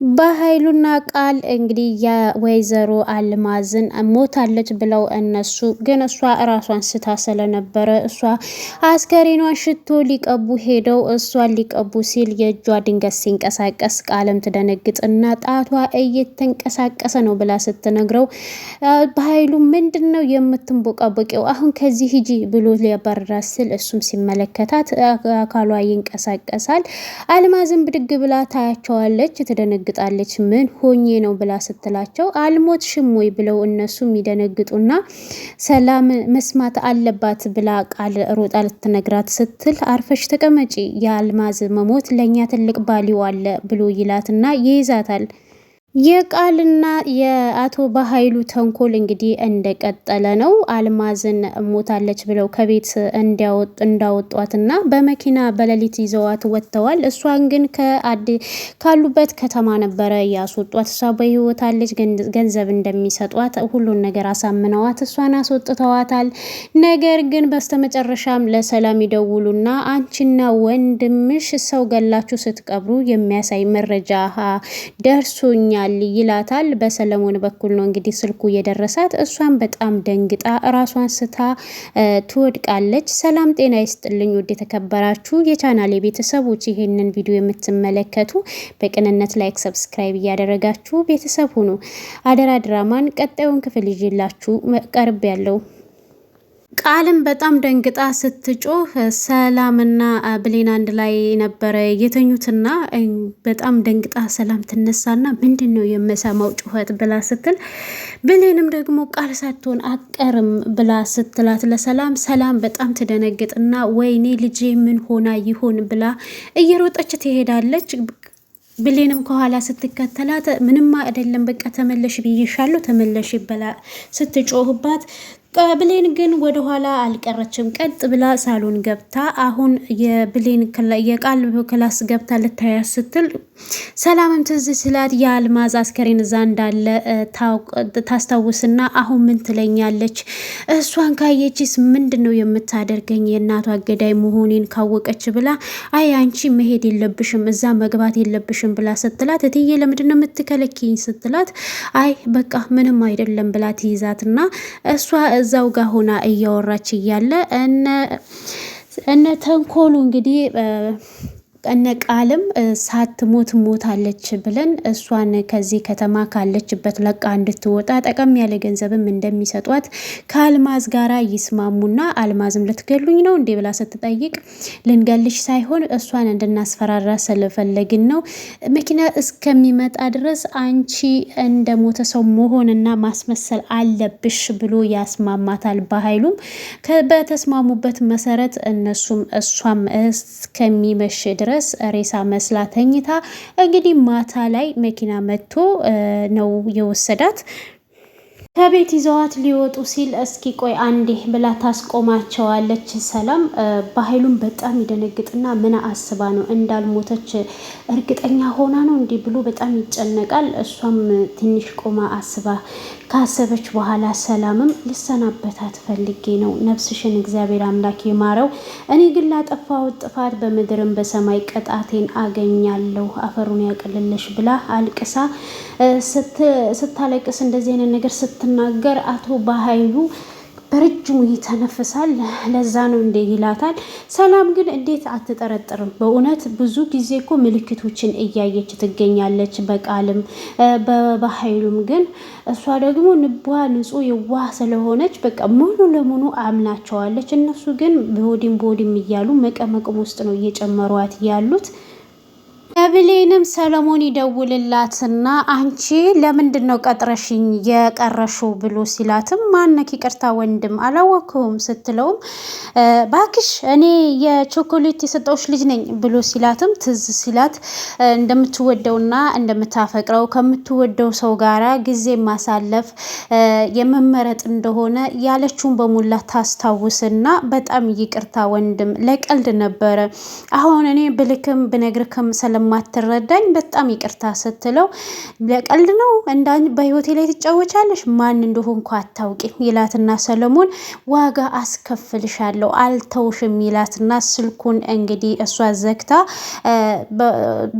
በኃይሉና ቃል እንግዲህ የወይዘሮ አልማዝን ሞታለች ብለው እነሱ ግን እሷ እራሷን ስታ ስለነበረ እሷ አስከሬኗን ሽቶ ሊቀቡ ሄደው እሷን ሊቀቡ ሲል የእጇ ድንገት ሲንቀሳቀስ ቃልም ትደነግጥና ጣቷ እየተንቀሳቀሰ ነው ብላ ስትነግረው በኃይሉ ምንድን ነው የምትንቦቃቦቂው? አሁን ከዚህ ሂጂ ብሎ ሊያባርራት ስል እሱም ሲመለከታት አካሏ ይንቀሳቀሳል። አልማዝን ብድግ ብላ ታያቸዋለች። ትደነግጣለች። ምን ሆኜ ነው ብላ ስትላቸው አልሞትሽም ወይ ብለው እነሱም ይደነግጡና ሰላም መስማት አለባት ብላ ቃል ሮጣ ልትነግራት ስትል አርፈሽ ተቀመጪ፣ የአልማዝ መሞት ለኛ ትልቅ ባሊው አለ ብሎ ይላትና ይይዛታል። የቃልና የአቶ በኃይሉ ተንኮል እንግዲህ እንደቀጠለ ነው። አልማዝን ሞታለች ብለው ከቤት እንዳወጧትና በመኪና በሌሊት ይዘዋት ወጥተዋል። እሷን ግን ካሉበት ከተማ ነበረ ያስወጧት። እሷ በህይወት አለች፣ ገንዘብ እንደሚሰጧት ሁሉን ነገር አሳምነዋት እሷን አስወጥተዋታል። ነገር ግን በስተመጨረሻም ለሰላም ይደውሉና አንቺና ወንድምሽ ሰው ገላችሁ ስትቀብሩ የሚያሳይ መረጃ ደርሶኛል ይላታል። በሰለሞን በኩል ነው እንግዲህ ስልኩ የደረሳት። እሷን በጣም ደንግጣ ራሷን ስታ ትወድቃለች። ሰላም ጤና ይስጥልኝ ውድ የተከበራችሁ የቻናሌ ቤተሰቦች፣ ይሄንን ቪዲዮ የምትመለከቱ በቅንነት ላይክ፣ ሰብስክራይብ እያደረጋችሁ ቤተሰብ ሁኑ። አደራ ድራማን ቀጣዩን ክፍል ይዤላችሁ ቀርብ ያለው ቃልም በጣም ደንግጣ ስትጮህ ሰላምና ብሌን አንድ ላይ ነበረ የተኙትና በጣም ደንግጣ ሰላም ትነሳና ምንድን ነው የምሰማው ጩኸት ብላ ስትል ብሌንም ደግሞ ቃል ሳትሆን አቀርም ብላ ስትላት ለሰላም ሰላም በጣም ትደነግጥና ወይኔ ልጄ ምን ሆና ይሆን ብላ እየሮጠች ትሄዳለች። ብሌንም ከኋላ ስትከተላት ምንም አይደለም በቃ ተመለሽ ብዬሻለሁ ተመለሽ ብላ ስትጮህባት ብሌን ግን ወደ ኋላ አልቀረችም። ቀጥ ብላ ሳሎን ገብታ አሁን የብሌን የቃል ክላስ ገብታ ልታያት ስትል ሰላምም ትዝ ስላት የአልማዝ አስከሬን እዛ እንዳለ ታስታውስና አሁን ምን ትለኛለች? እሷን ካየችስ ምንድን ነው የምታደርገኝ? የእናቷ ገዳይ መሆኔን ካወቀች ብላ አይ አንቺ መሄድ የለብሽም እዛ መግባት የለብሽም ብላ ስትላት እትዬ ለምንድን ነው የምትከለኪኝ ስትላት አይ በቃ ምንም አይደለም ብላ ትይዛትና እሷ እዛው ጋር ሆና እያወራች እያለ እነ ተንኮሉ እንግዲህ እነ ቃልም ሳትሞት ሞታለች ብለን እሷን ከዚህ ከተማ ካለችበት ለቃ እንድትወጣ ጠቀም ያለ ገንዘብም እንደሚሰጧት ከአልማዝ ጋራ ይስማሙና አልማዝም ልትገሉኝ ነው እንዴ ብላ ስትጠይቅ ልንገልሽ ሳይሆን እሷን እንድናስፈራራ ስለፈለግን ነው፣ መኪና እስከሚመጣ ድረስ አንቺ እንደ ሞተ ሰው መሆንና ማስመሰል አለብሽ ብሎ ያስማማታል። በኃይሉም በተስማሙበት መሰረት እነሱም እሷም እስከሚመሽ ድረስ ሬሳ መስላ ተኝታ እንግዲህ ማታ ላይ መኪና መጥቶ ነው የወሰዳት። ከቤት ይዘዋት ሊወጡ ሲል እስኪ ቆይ አንዴ ብላ ታስቆማቸዋለች። ሰላም በኃይሉም በጣም ይደነግጥና ምን አስባ ነው እንዳልሞተች እርግጠኛ ሆና ነው እንዲህ ብሎ በጣም ይጨነቃል። እሷም ትንሽ ቆማ አስባ ካሰበች በኋላ ሰላምም ልሰናበታት ፈልጌ ነው፣ ነፍስሽን እግዚአብሔር አምላክ ይማረው፣ እኔ ግን ላጠፋሁት ጥፋት በምድርም በሰማይ ቅጣቴን አገኛለሁ፣ አፈሩን ያቅልልሽ ብላ አልቅሳ ስታለቅስ እንደዚህ አይነት ነገር ስትናገር አቶ በኃይሉ በረጅሙ ይተነፍሳል። ለዛ ነው እንዴ ይላታል። ሰላም ግን እንዴት አትጠረጥርም? በእውነት ብዙ ጊዜ እኮ ምልክቶችን እያየች ትገኛለች፣ በቃልም በኃይሉም። ግን እሷ ደግሞ ንቧ ንጹህ የዋህ ስለሆነች በቃ ሙሉ ለሙሉ አምናቸዋለች። እነሱ ግን በሆዲም እያሉ መቀመቅም ውስጥ ነው እየጨመሯት ያሉት። ብሌንም ሰለሞን ይደውልላትና አንቺ ለምንድን ነው ቀጥረሽኝ የቀረሽው ብሎ ሲላትም ማነክ? ይቅርታ ወንድም አላወቅሁም ስትለውም ባክሽ እኔ የቾኮሌት የሰጠውሽ ልጅ ነኝ ብሎ ሲላትም ትዝ ሲላት እንደምትወደውና እንደምታፈቅረው ከምትወደው ሰው ጋራ ጊዜ ማሳለፍ የመመረጥ እንደሆነ ያለችውን በሙላ ታስታውስና በጣም ይቅርታ ወንድም ለቀልድ ነበረ፣ አሁን እኔ ብልክም ብነግርክም ሰለሞን የማትረዳኝ በጣም ይቅርታ ስትለው ለቀልድ ነው በህይወቴ ላይ ትጫወቻለሽ ማን እንደሆንኩ አታውቂም ይላትና ሰለሞን ዋጋ አስከፍልሻለሁ አልተውሽም ይላትና ስልኩን እንግዲህ እሷ ዘግታ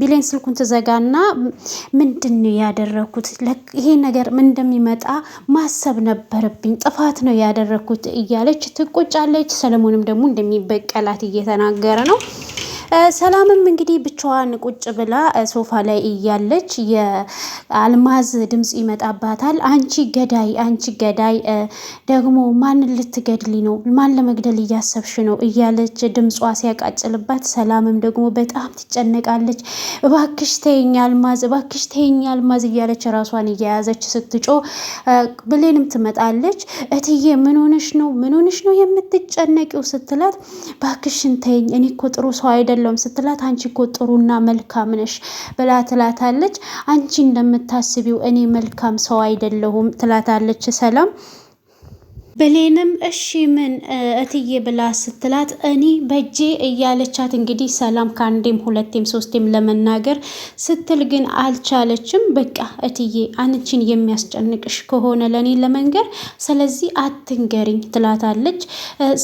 ቢሌን ስልኩን ትዘጋና ምንድን ነው ያደረኩት ይሄ ነገር ምን እንደሚመጣ ማሰብ ነበረብኝ ጥፋት ነው ያደረኩት እያለች ትቆጫለች። ሰለሞንም ደግሞ እንደሚበቀላት እየተናገረ ነው። ሰላምም እንግዲህ ብቻዋን ቁጭ ብላ ሶፋ ላይ እያለች የአልማዝ ድምጽ ይመጣባታል። አንቺ ገዳይ ደግሞ ማንን ልትገድሊ ነው? ማን ለመግደል እያሰብሽ ነው? እያለች ድምጿ ሲያቃጭልባት፣ ሰላምም ደግሞ በጣም ትጨነቃለች። እባክሽ ተይኝ አልማዝ፣ እባክሽ ተይኝ አልማዝ እያለች ራሷን እየያዘች ስትጮ ብሌንም ትመጣለች። እትዬ ምን ሆነሽ ነው የምትጨነቂው? ስትላት እባክሽን ተይኝ እኔ እኮ ጥሩ ሰው አይደለም ስትላት አንቺ እኮ ጥሩና መልካም ነሽ ብላ ትላታለች። አንቺ እንደምታስቢው እኔ መልካም ሰው አይደለሁም ትላታለች ሰላም። ብሌንም እሺ ምን እትዬ ብላ ስትላት እኔ በእጄ እያለቻት እንግዲህ ሰላም ከአንዴም ሁለቴም ሶስቴም ለመናገር ስትል ግን አልቻለችም። በቃ እትዬ አንቺን የሚያስጨንቅሽ ከሆነ ለእኔ ለመንገር ስለዚህ አትንገሪኝ ትላታለች።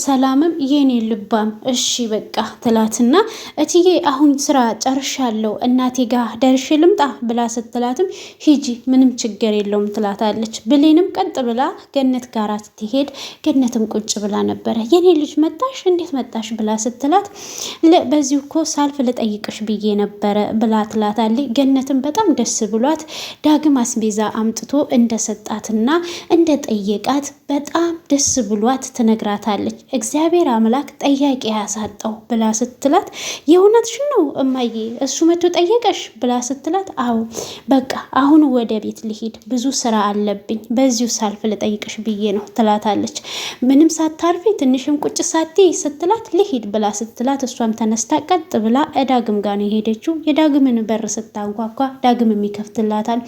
ሰላምም የኔ ልባም እሺ በቃ ትላትና እትዬ አሁን ስራ ጨርሻለሁ እናቴ ጋር ደርሼ ልምጣ ብላ ስትላትም ሂጂ ምንም ችግር የለውም ትላታለች። ብሌንም ቀጥ ብላ ገነት ጋር ትሄድ ገነትም ቁጭ ብላ ነበረ። የኔ ልጅ መጣሽ እንዴት መጣሽ ብላ ስትላት በዚሁ እኮ ሳልፍ ልጠይቅሽ ብዬ ነበረ ብላ ትላታለች። ገነትም በጣም ደስ ብሏት ዳግም አስቤዛ አምጥቶ እንደሰጣትና እንደጠየቃት በጣም ደስ ብሏት ትነግራታለች። እግዚአብሔር አምላክ ጠያቂ ያሳጣው ብላ ስትላት የእውነትሽ ነው እማዬ እሱ መቶ ጠየቀሽ ብላ ስትላት አዎ በቃ አሁን ወደ ቤት ልሂድ ብዙ ስራ አለብኝ በዚሁ ሳልፍ ልጠይቅሽ ብዬ ነው ትላታለች። ምንም ሳታርፊ ትንሽም ቁጭ ሳቲ ስትላት ልሂድ ብላ ስትላት እሷም ተነስታ ቀጥ ብላ ዳግም ጋር ነው የሄደችው። የዳግምን በር ስታንኳኳ ዳግም የሚከፍትላታል።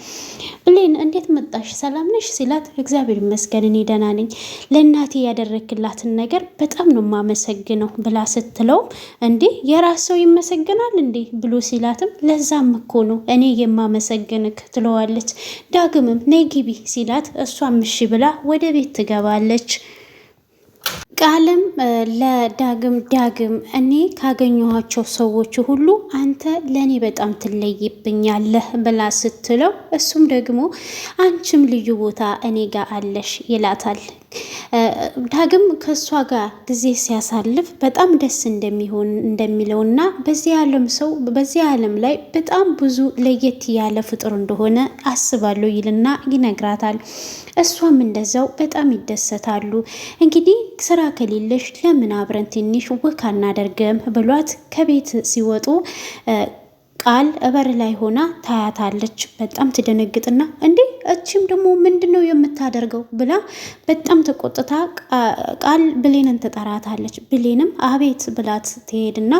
ብሌን እንዴት መጣሽ ሰላም ነሽ ሲላት እግዚአብሔር ይመስገን እኔ ደህና ነኝ ለእናቴ ያደረክላትን ነገር በጣም ነው የማመሰግነው ብላ ስትለው እንዴ የራስ ሰው ይመሰግናል እንዴ ብሎ ሲላትም ለዛም እኮ ነው እኔ የማመሰግንክ ትለዋለች። ዳግምም ነይ ግቢ ሲላት እሷም እሺ ብላ ወደ ቤት ትገባለች። ቃልም ዳግም እኔ ካገኘኋቸው ሰዎች ሁሉ አንተ ለእኔ በጣም ትለይብኛለህ ብላ ስትለው እሱም ደግሞ አንቺም ልዩ ቦታ እኔ ጋር አለሽ ይላታል። ዳግም ከእሷ ጋር ጊዜ ሲያሳልፍ በጣም ደስ እንደሚለውና በዚህ ዓለም ላይ በጣም ብዙ ለየት ያለ ፍጡር እንደሆነ አስባለሁ ይልና ይነግራታል። እሷም እንደዛው በጣም ይደሰታሉ። እንግዲህ ስራ ከሌለሽ ለምን አብረን ትንሽ ወክ አናደርግም ብሏት ከቤት ሲወጡ ቃል በር ላይ ሆና ታያታለች። በጣም ትደነግጥና እንዴ እቺም ደግሞ ምንድነው የምታደርገው ብላ በጣም ተቆጥታ ቃል ብሌንን ትጠራታለች። ብሌንም አቤት ብላት ትሄድና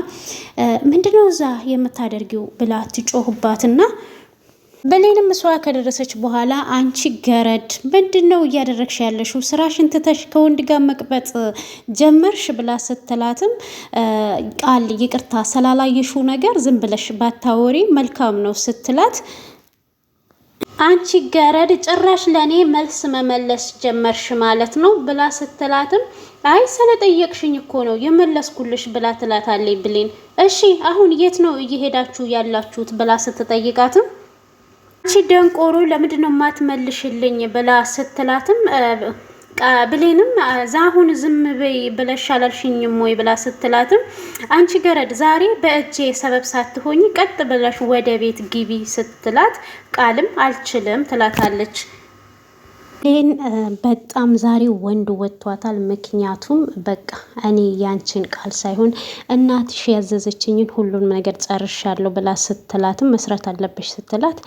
ምንድነው እዛ የምታደርጊው ብላ ትጮህባትና ብሌንም እሷ ከደረሰች በኋላ አንቺ ገረድ ምንድነው እያደረግሽ ያለሽው? ስራሽን ትተሽ ከወንድ ጋር መቅበጥ ጀመርሽ ብላ ስትላትም ቃል ይቅርታ ስላላየሽው ነገር ዝም ብለሽ ባታወሪ መልካም ነው ስትላት አንቺ ገረድ ጭራሽ ለእኔ መልስ መመለስ ጀመርሽ ማለት ነው ብላ ስትላትም አይ ስለጠየቅሽኝ እኮ ነው የመለስኩልሽ ብላ ትላታለች ብሌን። እሺ አሁን የት ነው እየሄዳችሁ ያላችሁት ብላ ስትጠይቃትም አንቺ ደንቆሮ ለምንድነው ማትመልሽልኝ ብላ ስትላትም ብሌንም ዛሁን ዝም በይ ብለሽ አላልሽኝም ወይ ብላ ስትላትም አንቺ ገረድ ዛሬ በእጄ ሰበብ ሳትሆኝ ቀጥ ብለሽ ወደ ቤት ግቢ ስትላት ቃልም አልችልም ትላታለች። ይህን በጣም ዛሬ ወንድ ወጥቷታል። ምክንያቱም በቃ እኔ ያንቺን ቃል ሳይሆን እናትሽ ያዘዘችኝን ሁሉን ነገር ጨርሻለሁ ብላ ስትላትም መስራት አለብሽ ስትላት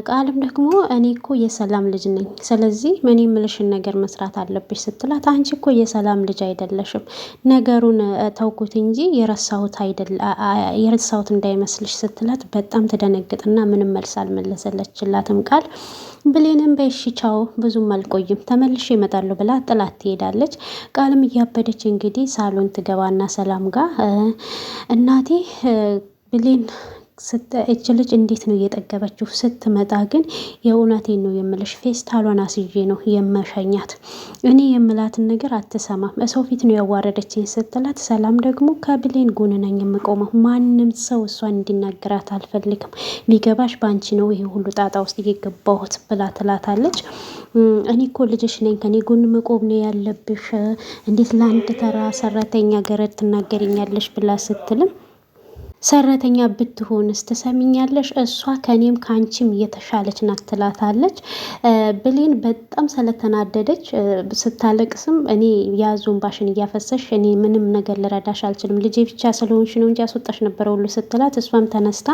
ቃልም ደግሞ እኔ እኮ የሰላም ልጅ ነኝ ስለዚህ ምን የምልሽን ነገር መስራት አለብሽ ስትላት አንቺ እኮ የሰላም ልጅ አይደለሽም ነገሩን ተውኩት እንጂ የረሳሁት እንዳይመስልሽ ስትላት በጣም ትደነግጥና ምንም መልስ አልመለሰለችላትም ቃል። ብሌንም በእሺ ቻው ብዙም አልቆይም ተመልሼ እመጣለሁ ብላ ጥላት ትሄዳለች። ቃልም እያበደች እንግዲህ ሳሎን ትገባና ሰላም ጋር እናቴ ብሌን እች ልጅ እንዴት ነው እየጠገበችው? ስትመጣ ግን የእውነቴን ነው የምልሽ ፌስታሏን አስይዤ ነው የመሸኛት። እኔ የምላትን ነገር አትሰማም። ሰው ፊት ነው ያዋረደችኝ ስትላት፣ ሰላም ደግሞ ከብሌን ጎን ነኝ የምቆመው፣ ማንም ሰው እሷን እንዲናገራት አልፈልግም፣ ቢገባሽ በአንቺ ነው ይሄ ሁሉ ጣጣ ውስጥ እየገባሁት ብላ ትላታለች። እኔ እኮ ልጅሽ ነኝ፣ ከኔ ጎን መቆም ነው ያለብሽ፣ እንዴት ለአንድ ተራ ሰራተኛ ገረድ ትናገሪኛለሽ ብላ ስትልም ሰራተኛ ብትሆንስ ትሰሚኛለሽ? እሷ ከኔም ከአንቺም እየተሻለች ናት ትላታለች። ብሌን በጣም ስለተናደደች ስታለቅስም እኔ ያዙን ባሽን እያፈሰሽ እኔ ምንም ነገር ልረዳሽ አልችልም፣ ልጄ ብቻ ስለሆንሽ ነው እንጂ ያስወጣሽ ነበረ ሁሉ ስትላት፣ እሷም ተነስታ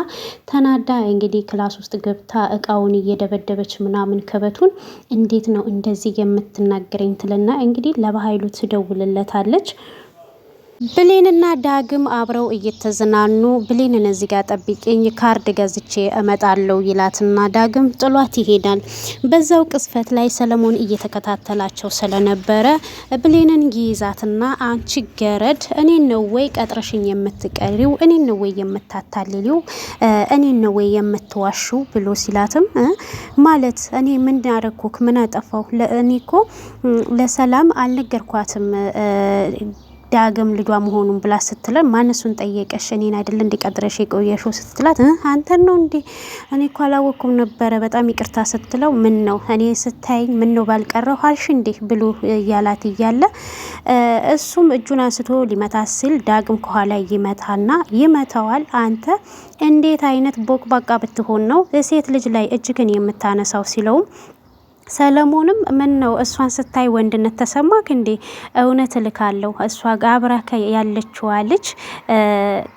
ተናዳ እንግዲህ ክላስ ውስጥ ገብታ እቃውን እየደበደበች ምናምን ከበቱን እንዴት ነው እንደዚህ የምትናገረኝ ትልና እንግዲህ ለበኃይሉ ትደውልለታለች። ብሌንና ዳግም አብረው እየተዝናኑ ብሌንን እዚህ ጋር ጠብቂኝ ካርድ ገዝቼ እመጣለሁ ይላትና ዳግም ጥሏት ይሄዳል። በዛው ቅስፈት ላይ ሰለሞን እየተከታተላቸው ስለነበረ ብሌንን ይይዛትና አንቺ ገረድ እኔን ነው ወይ ቀጥረሽኝ የምትቀሪው? እኔን ነው ወይ የምታታልሊው? እኔን ነው ወይ የምትዋሹ ብሎ ሲላትም ማለት እኔ ምን ያረኩክ? ምን አጠፋው? እኔ እኮ ለሰላም አልነገርኳትም ዳግም ልጇ መሆኑን ብላ ስትለን ማንሱን ጠየቀሽ? እኔን አይደል እንዲቀድረሽ የቆየሽው ስትላት አንተን ነው እንዴ? እኔ እኮ አላወኩም ነበረ በጣም ይቅርታ ስትለው ምን ነው እኔ ስታይኝ ምን ነው ባልቀረው አልሽ እንዴ ብሎ እያላት እያለ እሱም እጁን አንስቶ ሊመታ ሲል ዳግም ከኋላ ይመታና ይመታዋል። አንተ እንዴት አይነት ቦቅባቃ ብትሆን ነው ሴት ልጅ ላይ እጅግን የምታነሳው ሲለውም ሰለሞንም ምን ነው እሷን ስታይ ወንድነት ተሰማክ እንዴ? እውነት እልካለሁ እሷ ጋር አብራከ ያለችዋ ልጅ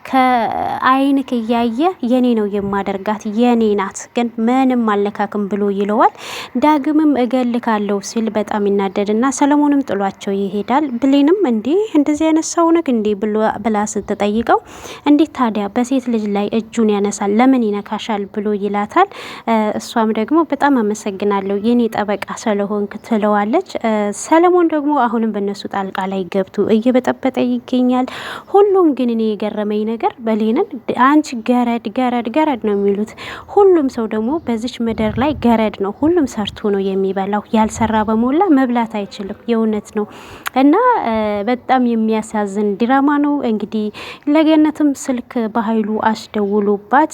ከአይንክ እያየ የኔ ነው የማደርጋት የኔ ናት፣ ግን ምንም አልነካክም ብሎ ይለዋል። ዳግምም እገልካለሁ ሲል በጣም ይናደድና ሰለሞንም ጥሏቸው ይሄዳል። ብሌንም እንዴ እንደዚህ አይነት ሰው ነክ እንዴ ብላ ስትጠይቀው እንዴት ታዲያ በሴት ልጅ ላይ እጁን ያነሳል? ለምን ይነካሻል? ብሎ ይላታል። እሷም ደግሞ በጣም አመሰግናለሁ የኔ ጠበቃ ስለሆንክ ትለዋለች። ሰለሞን ደግሞ አሁንም በእነሱ ጣልቃ ላይ ገብቶ እየበጠበጠ ይገኛል። ሁሉም ግን እኔ የገረመኝ ነገር ብሌንን አንቺ ገረድ ገረድ ገረድ ነው የሚሉት። ሁሉም ሰው ደግሞ በዚች ምድር ላይ ገረድ ነው። ሁሉም ሰርቶ ነው የሚበላው። ያልሰራ በሞላ መብላት አይችልም። የእውነት ነው እና በጣም የሚያሳዝን ድራማ ነው። እንግዲህ ለገነትም ስልክ በኃይሉ አስደውሎባት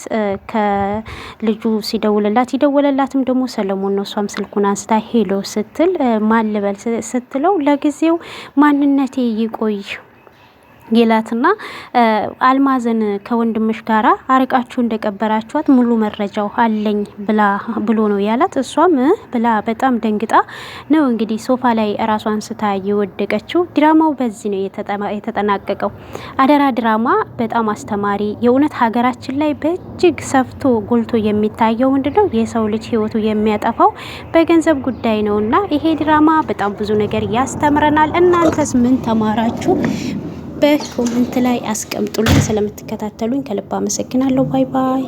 ከልጁ ሲደውልላት ይደውልላትም ደግሞ ሰለሞን ነው። እሷም ስልኩን አንስታ ሄሎ ስትል ማልበል ስትለው ለጊዜው ማንነቴ ይቆይ ይላትና አልማዝን ከወንድምሽ ጋራ አርቃችሁ እንደቀበራችኋት ሙሉ መረጃው አለኝ ብሎ ነው ያላት። እሷም ብላ በጣም ደንግጣ ነው እንግዲህ ሶፋ ላይ ራሷን ስታ የወደቀችው። ድራማው በዚህ ነው የተጠናቀቀው። አደራ ድራማ በጣም አስተማሪ የእውነት ሀገራችን ላይ በእጅግ ሰፍቶ ጎልቶ የሚታየው ምንድነው የሰው ልጅ ህይወቱ የሚያጠፋው በገንዘብ ጉዳይ ነውና ይሄ ድራማ በጣም ብዙ ነገር ያስተምረናል። እናንተስ ምን ተማራችሁ? በኮሜንት ላይ አስቀምጡልኝ። ስለምትከታተሉኝ ከልብ አመሰግናለሁ። ባይ ባይ።